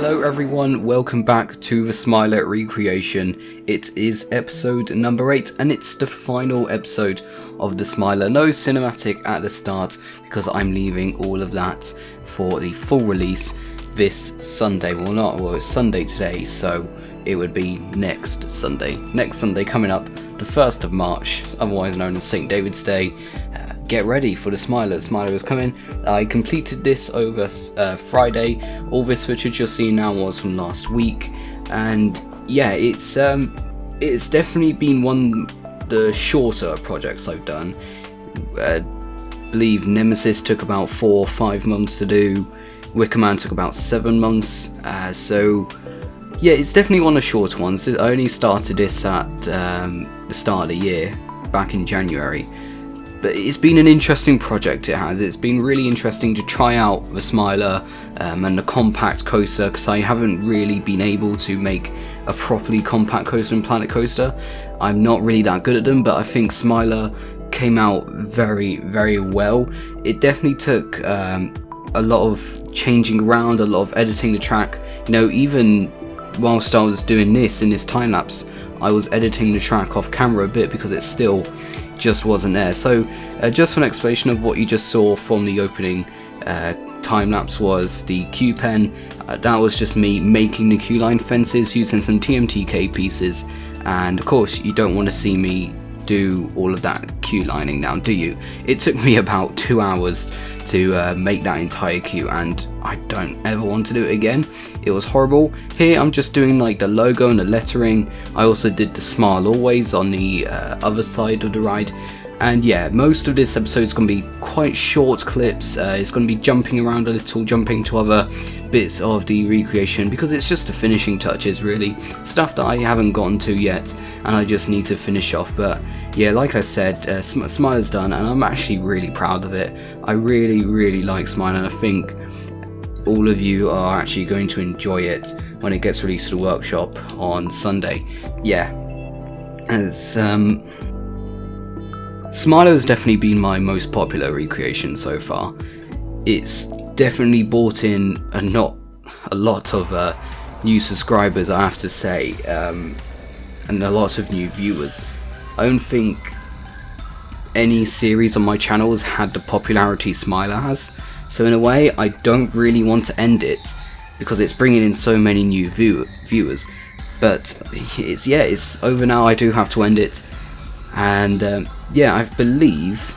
Hello everyone, welcome back to the Smiler recreation. It is episode number 8 and it's the final episode of the Smiler. No cinematic at the start because I'm leaving all of that for the full release this Sunday. Well it's Sunday today, so it would be next Sunday. Next Sunday coming up, the 1st of March, otherwise known as St. David's Day. Get ready for the Smiler. The Smiler is coming. I completed this over Friday. All this footage you're seeing now was from last week, and yeah, it's definitely been one of the shorter projects I've done. I believe Nemesis took about 4 or 5 months to do. Wicker Man took about 7 months. So yeah, it's definitely one of the shorter ones. I only started this at the start of the year, back in January. But it's been an interesting project, it has. It's been really interesting to try out the Smiler and the compact coaster, because I haven't really been able to make a properly compact coaster in Planet Coaster. I'm not really that good at them, but I think Smiler came out very, very well. It definitely took a lot of changing around, a lot of editing the track. You know, even whilst I was doing this in this time lapse, I was editing the track off camera a bit because it still just wasn't there. So just for an explanation of what you just saw from the opening time lapse was the queue pen. That was just me making the queue line fences using some TMTK pieces, and of course you don't want to see me do all of that queue lining now, do you? It took me about 2 hours to make that entire queue, and I don't ever want to do it again. It was horrible. Here I'm just doing like the logo and the lettering. I also did the Smile Always on the other side of the ride. And yeah, most of this episode is going to be quite short clips. It's going to be jumping around a little, jumping to other bits of the recreation, because it's just the finishing touches really. Stuff that I haven't gotten to yet and I just need to finish off. But yeah, like I said, Smiler's done and I'm actually really proud of it. I really like Smiler, and I think all of you are actually going to enjoy it when it gets released to the workshop on Sunday. Yeah, as Smiler has definitely been my most popular recreation so far. It's definitely brought in a lot of new subscribers, I have to say, and a lot of new viewers. I don't think any series on my channel has had the popularity Smiler has, so in a way I don't really want to end it because it's bringing in so many new viewers. But it's over now. I do have to end it. And yeah, I believe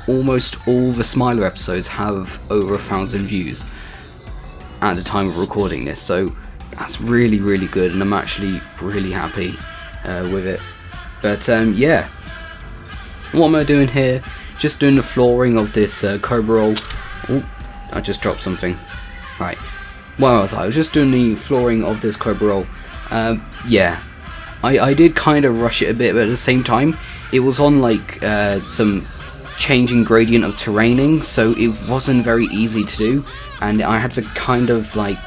almost all the Smiler episodes have over 1,000 views at the time of recording this, so that's really good, and I'm actually really happy with it. But yeah, what am I doing here? Just doing the flooring of this Cobra roll. Oh, I just dropped something. Right, where was I? I was just doing the flooring of this Cobra roll. Yeah, I did kind of rush it a bit, but at the same time, it was on like some changing gradient of terraining, so it wasn't very easy to do, and I had to kind of like,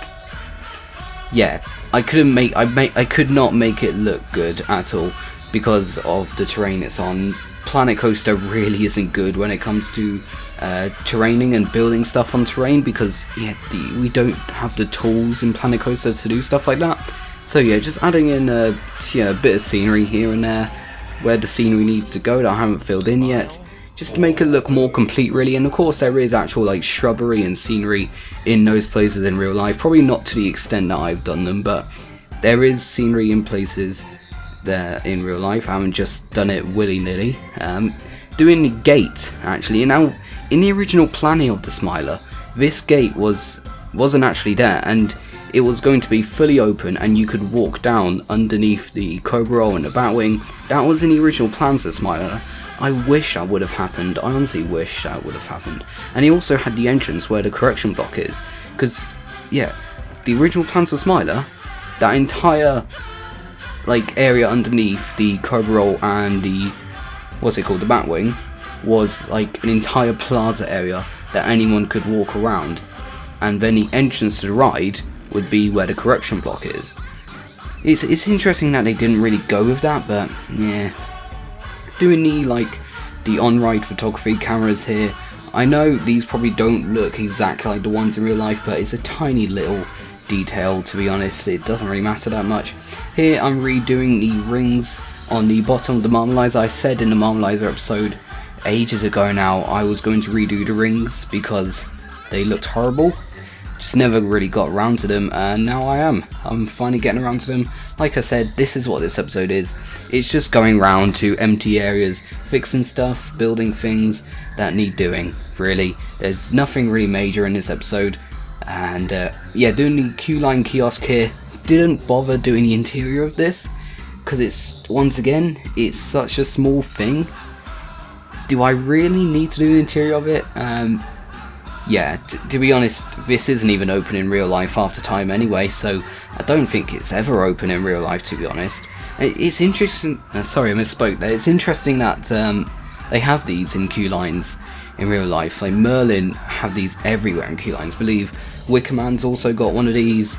yeah, I could not make it look good at all because of the terrain it's on. Planet Coaster really isn't good when it comes to terraining and building stuff on terrain, because yeah, we don't have the tools in Planet Coaster to do stuff like that. So yeah, just adding in a bit of scenery here and there where the scenery needs to go that I haven't filled in yet, just to make it look more complete really. And of course there is actual like shrubbery and scenery in those places in real life, probably not to the extent that I've done them, but there is scenery in places there in real life. I haven't just done it willy-nilly. Doing the gate actually, and now in the original planning of the Smiler, this gate wasn't actually there, and it was going to be fully open and you could walk down underneath the Cobra roll and the Batwing. That was in the original plans of Smiler. I wish that would have happened. I honestly wish that would have happened. And he also had the entrance where the correction block is, because yeah, the original plans of Smiler, that entire like area underneath the Cobra roll and the the Batwing, was like an entire plaza area that anyone could walk around, and then the entrance to the ride would be where the correction block is. It's interesting that they didn't really go with that, but yeah. Doing the on-ride photography cameras here, I know these probably don't look exactly like the ones in real life, but it's a tiny little detailed, to be honest. It doesn't really matter that much. Here I'm redoing the rings on the bottom of the Marmalizer. I said in the Marmalizer episode ages ago now I was going to redo the rings because they looked horrible. Just never really got around to them, and now I am. I'm finally getting around to them. Like I said, this is what this episode is. It's just going around to empty areas, fixing stuff, building things that need doing, really. There's nothing really major in this episode. And yeah, doing the Q-Line kiosk here. Didn't bother doing the interior of this, because it's, once again, it's such a small thing. Do I really need to do the interior of it? Yeah, to be honest, this isn't even open in real life half the time anyway, so I don't think it's ever open in real life, to be honest. It's interesting, sorry I misspoke there, it's interesting that they have these in Q-Lines in real life. Like Merlin have these everywhere in Q-Lines. I believe Wickerman's also got one of these.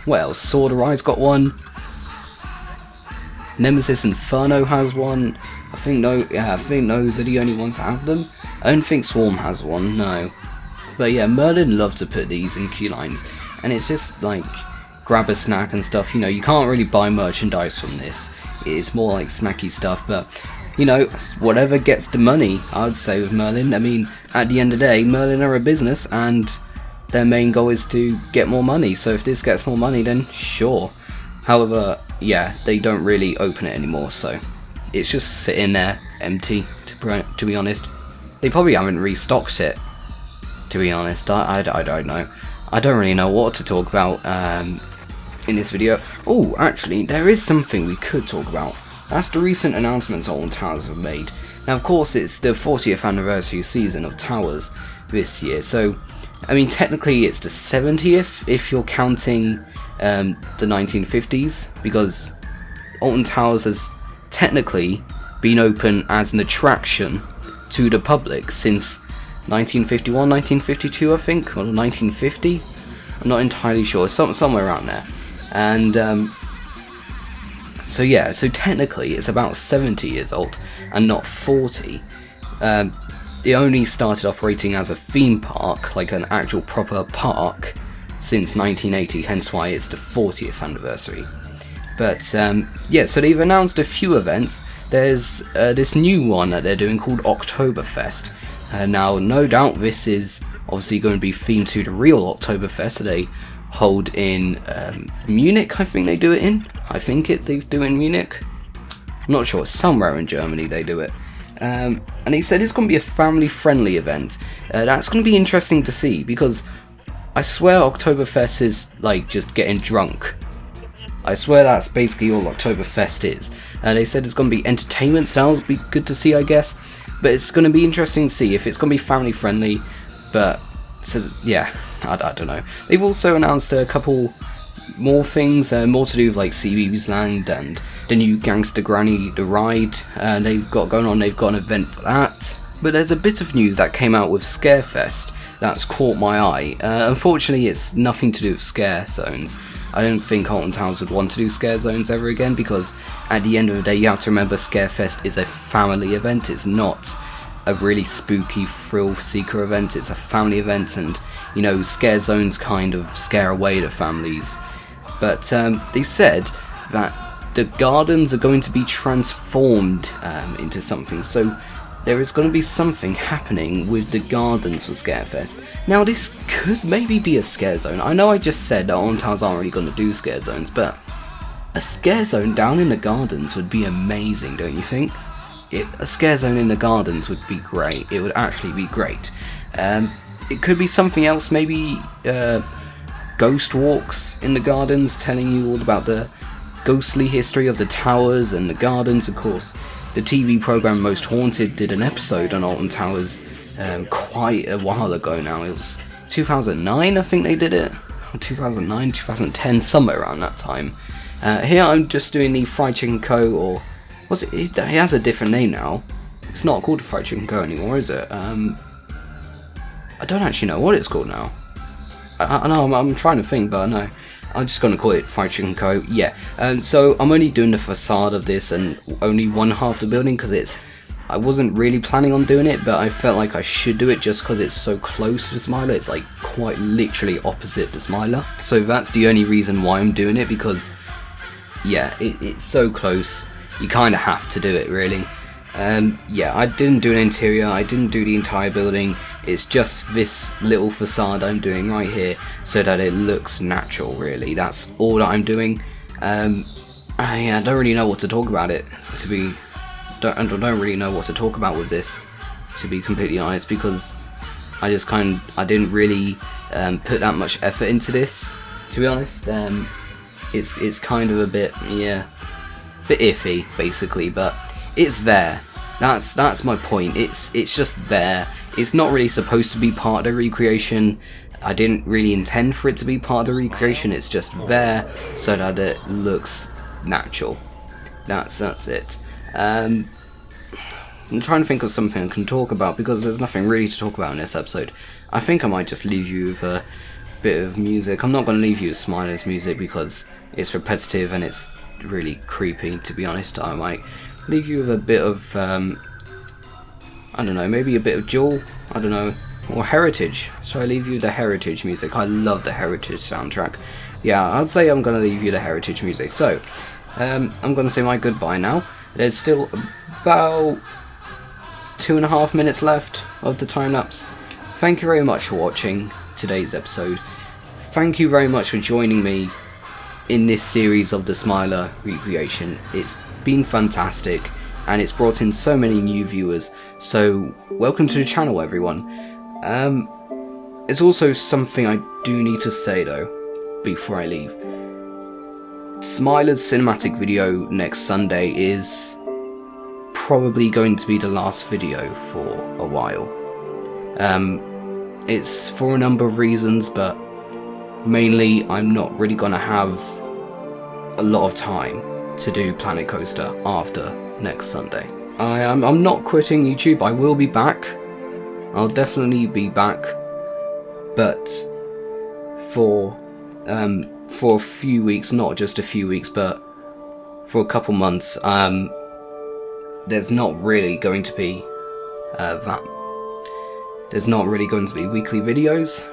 What else? Sword Arise got one. Nemesis Inferno has one. I think those are the only ones that have them. I don't think Swarm has one, no. But yeah, Merlin loves to put these in Q-Lines, and it's just like grab a snack and stuff. You know, you can't really buy merchandise from this. It's more like snacky stuff, but you know, whatever gets the money, I would say, with Merlin. I mean, at the end of the day, Merlin are a business, and their main goal is to get more money. So if this gets more money, then sure. However, yeah, they don't really open it anymore, so it's just sitting there empty, to be honest. They probably haven't restocked it, to be honest. I don't know. I don't really know what to talk about in this video. Oh, actually, there is something we could talk about. That's the recent announcements Alton Towers have made. Now, of course, it's the 40th anniversary season of Towers this year, so, I mean, technically it's the 70th if you're counting the 1950s, because Alton Towers has technically been open as an attraction to the public since 1951, 1952, I think, or 1950. I'm not entirely sure. Somewhere around there. And so yeah, so technically it's about 70 years old and not 40. It only started operating as a theme park, like an actual proper park, since 1980. Hence why it's the 40th anniversary. But yeah, so they've announced a few events. There's this new one that they're doing called Oktoberfest. Now, no doubt this is obviously going to be themed to the real Oktoberfest that they hold in Munich, I think they do it in. They do it in Munich. I'm not sure, somewhere in Germany they do it. And they said it's going to be a family-friendly event. That's going to be interesting to see, because I swear Oktoberfest is like just getting drunk. I swear that's basically all Oktoberfest is. They said it's going to be entertainment, so that'll be good to see, I guess. But it's going to be interesting to see if it's going to be family friendly. But, so, yeah, I don't know. They've also announced a couple more things, more to do with like CBeebies Land and the new Gangster Granny, the ride they've got going on. They've got an event for that. But there's a bit of news that came out with Scarefest that's caught my eye. Unfortunately, it's nothing to do with scare zones. I don't think Alton Towers would want to do scare zones ever again, because at the end of the day you have to remember Scarefest is a family event. It's not a really spooky thrill seeker event. It's a family event, and you know, scare zones kind of scare away the families. But they said that the gardens are going to be transformed into something, so there is going to be something happening with the gardens for Scarefest. Now, this could maybe be a scare zone. I know I just said that Alton Towers aren't really going to do scare zones, but a scare zone down in the gardens would be amazing, don't you think? A scare zone in the gardens would be great. It would actually be great. It could be something else, maybe ghost walks in the gardens, telling you all about the ghostly history of the towers and the gardens. Of course, the TV program Most Haunted did an episode on Alton Towers quite a while ago now. It was 2009, I think they did it. 2009, 2010, somewhere around that time. Here I'm just doing the Fried Chicken Co. or was it? It has a different name now. It's not called the Fried Chicken Co. anymore, is it? I don't actually know what it's called now. I know, I'm trying to think, but no. I'm just going to call it Fried Chicken Co. Yeah. So I'm only doing the facade of this and only one half the building, because it's I wasn't really planning on doing it, but I felt like I should do it just because it's so close to the Smiler. It's like quite literally opposite the Smiler. So that's the only reason why I'm doing it, because yeah, it's so close. You kind of have to do it, really. Yeah, I didn't do an interior, I didn't do the entire building. It's just this little facade I'm doing right here so that it looks natural, really. That's all that I'm doing. I don't really know what to talk about it, I don't really know what to talk about with this, to be completely honest, because I didn't really put that much effort into this, to be honest. It's kind of a bit, yeah, bit iffy, basically, but it's there. That's my point. It's just there. It's not really supposed to be part of the recreation. I didn't really intend for it to be part of the recreation. It's just there so that it looks natural. That's it. I'm trying to think of something I can talk about, because there's nothing really to talk about in this episode. I think I might just leave you with a bit of music. I'm not going to leave you with Smiler's music because it's repetitive and it's really creepy, to be honest. I might leave you with a bit of, I don't know, maybe a bit of Jewel, I don't know, or Heritage. So I leave you the Heritage music. I love the Heritage soundtrack. Yeah, I'd say I'm going to leave you the Heritage music. So, I'm going to say my goodbye now. There's still about 2.5 minutes left of the time lapse. Thank you very much for watching today's episode. Thank you very much for joining me in this series of the Smiler recreation. It's been fantastic and it's brought in so many new viewers, so welcome to the channel, everyone. There's also something I do need to say though before I leave. Smiler's cinematic video next Sunday is probably going to be the last video for a while. It's for a number of reasons, but mainly I'm not really gonna have a lot of time to do Planet Coaster after next Sunday. I'm not quitting YouTube. I will be back. I'll definitely be back, but for a few weeks, not just a few weeks, but for a couple months, there's not really going to be there's not really going to be weekly videos,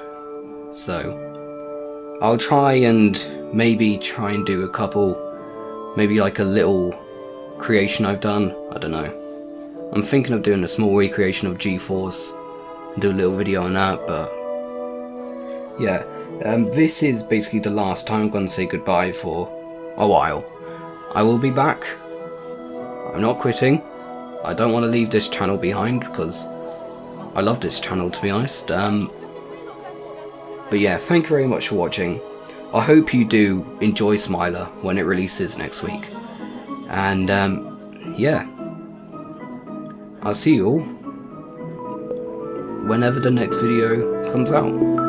so I'll try and do a couple, maybe like a little creation I've done. I don't know. I'm thinking of doing a small recreation of G-Force and do a little video on that, but yeah. This is basically the last time I'm going to say goodbye for a while. I will be back. I'm not quitting. I don't want to leave this channel behind because I love this channel, to be honest. But yeah, thank you very much for watching. I hope you do enjoy Smiler when it releases next week. And yeah, I'll see you all whenever the next video comes out.